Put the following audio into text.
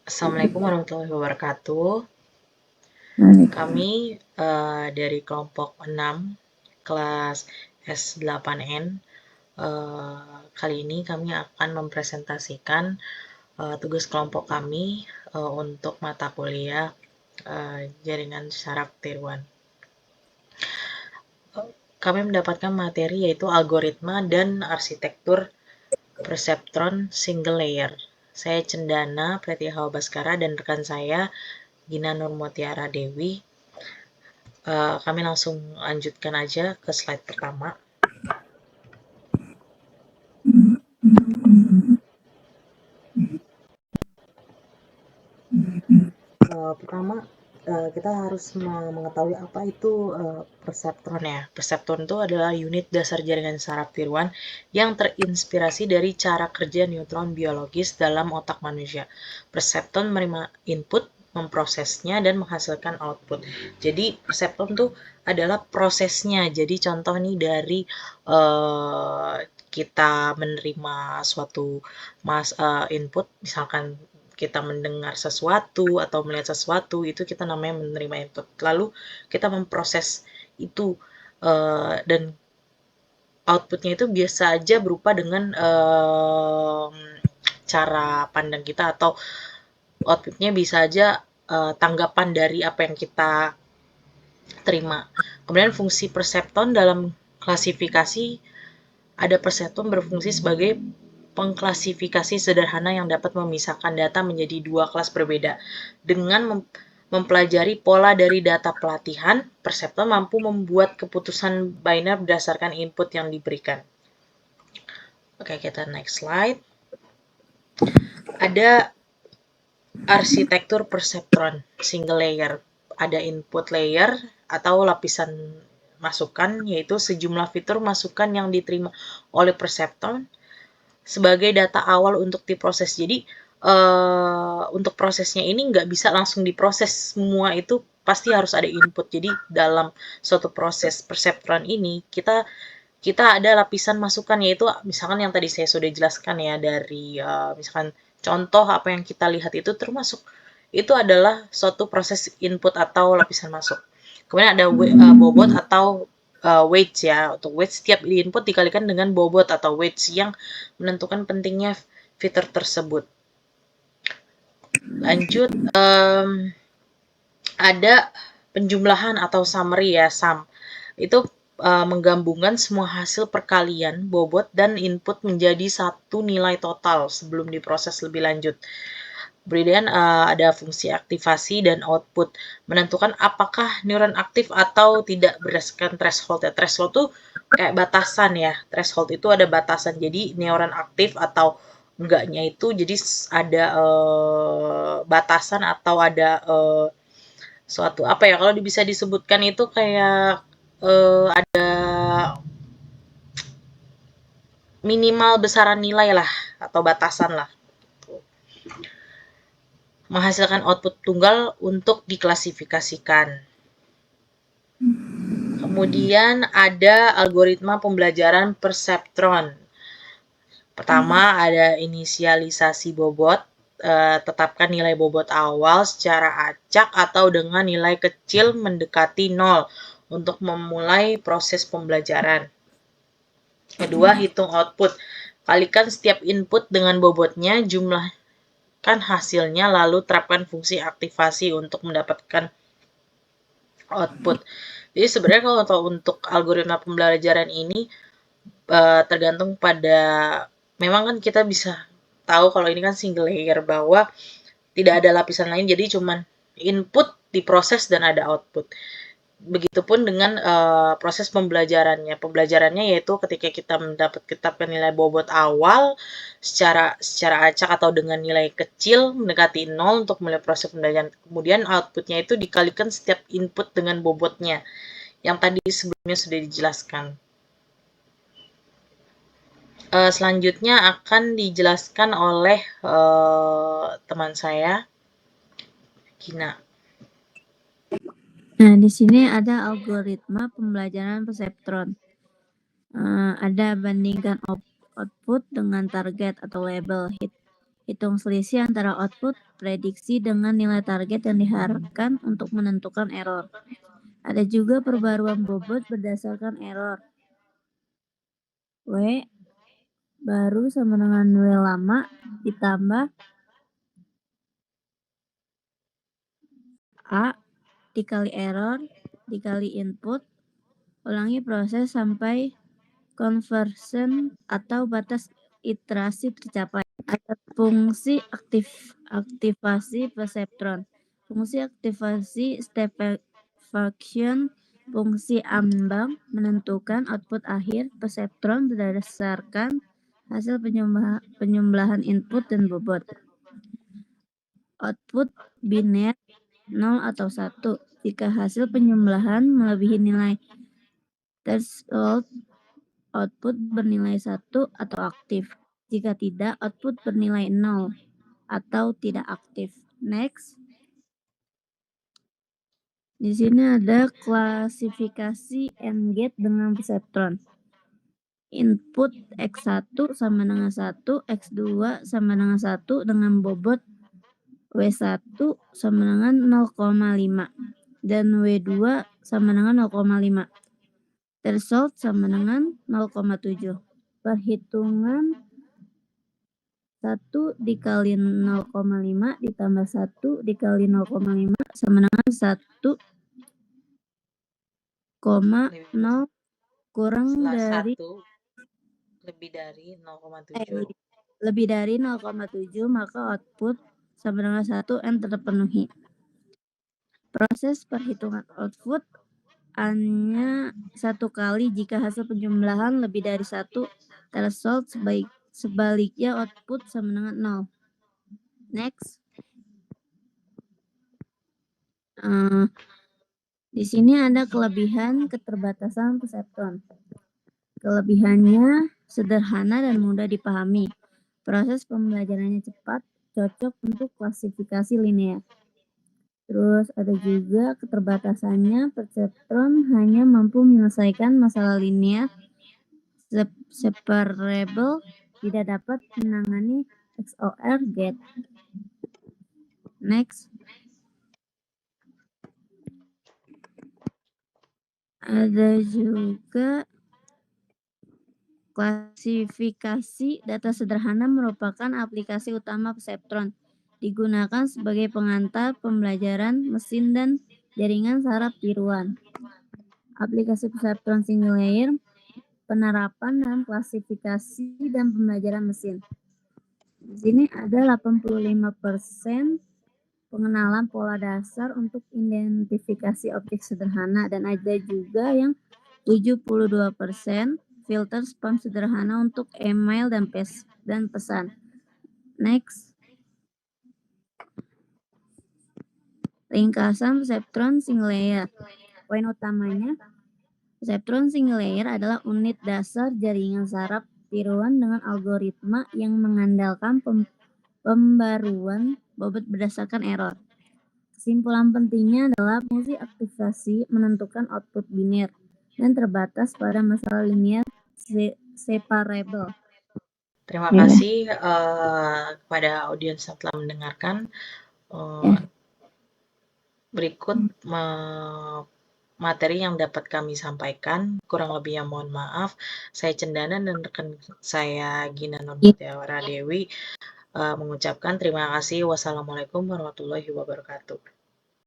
Assalamualaikum warahmatullahi wabarakatuh. Kami dari kelompok 6 kelas S8N. Kali ini kami akan mempresentasikan tugas kelompok kami untuk mata kuliah jaringan syaraf tiruan. Kami mendapatkan materi yaitu algoritma dan arsitektur perseptron single layer. Saya Cendana Pretihawa Baskara dan rekan saya Gina Nurmutiara Dewi. Kami langsung lanjutkan aja ke slide pertama. Pertama, kita harus mengetahui apa itu perseptron ya. Perseptron itu adalah unit dasar jaringan saraf tiruan yang terinspirasi dari cara kerja neutron biologis dalam otak manusia. Perseptron menerima input, memprosesnya, dan menghasilkan output. Jadi perseptron itu adalah prosesnya. Jadi contoh nih dari kita menerima suatu input, misalkan kita mendengar sesuatu atau melihat sesuatu, itu kita namanya menerima input. Lalu kita memproses itu dan outputnya itu biasa aja berupa dengan cara pandang kita, atau outputnya bisa aja tanggapan dari apa yang kita terima. Kemudian fungsi perseptron dalam klasifikasi, ada perseptron berfungsi sebagai pengklasifikasi sederhana yang dapat memisahkan data menjadi dua kelas berbeda. Dengan mempelajari pola dari data pelatihan, perseptron mampu membuat keputusan biner berdasarkan input yang diberikan. Oke, kita next slide. Ada arsitektur perseptron single layer. Ada input layer atau lapisan masukan, yaitu sejumlah fitur masukan yang diterima oleh perseptron sebagai data awal untuk diproses. Jadi untuk prosesnya ini nggak bisa langsung diproses, semua itu pasti harus ada input. Jadi dalam suatu proses perseptron ini kita ada lapisan masukan, yaitu misalkan yang tadi saya sudah jelaskan ya, dari misalkan contoh apa yang kita lihat itu termasuk itu adalah suatu proses input atau lapisan masuk. Kemudian ada bobot atau weights ya. Untuk weights, setiap input dikalikan dengan bobot atau weights yang menentukan pentingnya fitur tersebut. Lanjut, ada penjumlahan atau summary ya, sum. Itu menggabungkan semua hasil perkalian bobot dan input menjadi satu nilai total sebelum diproses lebih lanjut. Kemudian ada fungsi aktivasi dan output, menentukan apakah neuron aktif atau tidak berdasarkan threshold ya. Threshold tuh kayak batasan ya. Threshold itu ada batasan. Jadi neuron aktif atau enggaknya itu jadi ada batasan atau ada suatu apa ya, kalau bisa disebutkan itu kayak ada minimal besaran nilai lah atau batasan lah. Menghasilkan output tunggal untuk diklasifikasikan. Kemudian ada algoritma pembelajaran perseptron. Pertama ada inisialisasi bobot, tetapkan nilai bobot awal secara acak atau dengan nilai kecil mendekati 0 untuk memulai proses pembelajaran. Kedua, hitung output. Kalikan setiap input dengan bobotnya, jumlahkan hasilnya, lalu terapkan fungsi aktivasi untuk mendapatkan output. Jadi sebenarnya kalau untuk algoritma pembelajaran ini tergantung pada, memang kan kita bisa tahu kalau ini kan single layer, bahwa tidak ada lapisan lain, jadi cuman input diproses dan ada output. Begitupun dengan proses pembelajarannya. Pembelajarannya yaitu ketika kita mendapatkan nilai bobot awal secara acak atau dengan nilai kecil mendekati 0 untuk mulai proses pembelajaran. Kemudian outputnya itu dikalikan setiap input dengan bobotnya, yang tadi sebelumnya sudah dijelaskan. Selanjutnya akan dijelaskan oleh teman saya, Gina. Nah, di sini ada algoritma pembelajaran perseptron. Ada bandingkan output dengan target atau label hit. Hitung selisih antara output prediksi dengan nilai target yang diharapkan untuk menentukan error. Ada juga perbaruan bobot berdasarkan error. W baru sama dengan W lama ditambah A dikali error dikali input. Ulangi proses sampai conversion atau batas iterasi tercapai. Ada fungsi aktivasi perseptron, fungsi aktivasi step function, fungsi ambang menentukan output akhir perseptron berdasarkan hasil penyembelahan input dan bobot. Output biner 0 atau 1 jika hasil penyembelahan melebihi nilai threshold. Output bernilai 1 atau aktif. Jika tidak, output bernilai 0 atau tidak aktif. Next. Di sini ada klasifikasi AND gate dengan perseptron. Input X1 sama dengan 1, X2 sama dengan 1 dengan bobot W1 sama dengan 0,5 dan W2 sama dengan 0,5. Threshold sama dengan 0,7. Perhitungan 1 dikali 0,5 ditambah 1 dikali 0,5 sama dengan 1,0 kurang dari 1 lebih dari 0,7. Lebih dari 0,7 maka output sama dengan 1 N terpenuhi. Proses perhitungan output hanya 1 kali jika hasil penjumlahan lebih dari 1 threshold, sebaliknya output sama dengan 0. Next. Di sini ada kelebihan keterbatasan perseptron. Kelebihannya sederhana dan mudah dipahami. Proses pembelajarannya cepat, cocok untuk klasifikasi linear. Terus ada juga keterbatasannya, perseptron hanya mampu menyelesaikan masalah linear separable, tidak dapat menangani XOR gate. Next. Ada juga klasifikasi data sederhana merupakan aplikasi utama perseptron. Digunakan sebagai pengantar pembelajaran mesin dan jaringan saraf tiruan. Aplikasi perseptron single layer, penerapan dan klasifikasi dan pembelajaran mesin. Di sini ada 85% pengenalan pola dasar untuk identifikasi objek sederhana dan ada juga yang 72% filter spam sederhana untuk email dan pesan. Next. Ringkasan perseptron single layer. Poin utamanya, perseptron single layer adalah unit dasar jaringan saraf tiruan dengan algoritma yang mengandalkan pembaruan bobot berdasarkan error. Kesimpulan pentingnya adalah fungsi aktivasi menentukan output biner dan terbatas pada masalah linear separable. Terima kasih kepada audiens yang telah mendengarkan. Berikut materi yang dapat kami sampaikan, kurang lebihnya mohon maaf. Saya Cendana dan rekan saya Gina Nurmutiara Dewi mengucapkan terima kasih. Wassalamualaikum warahmatullahi wabarakatuh.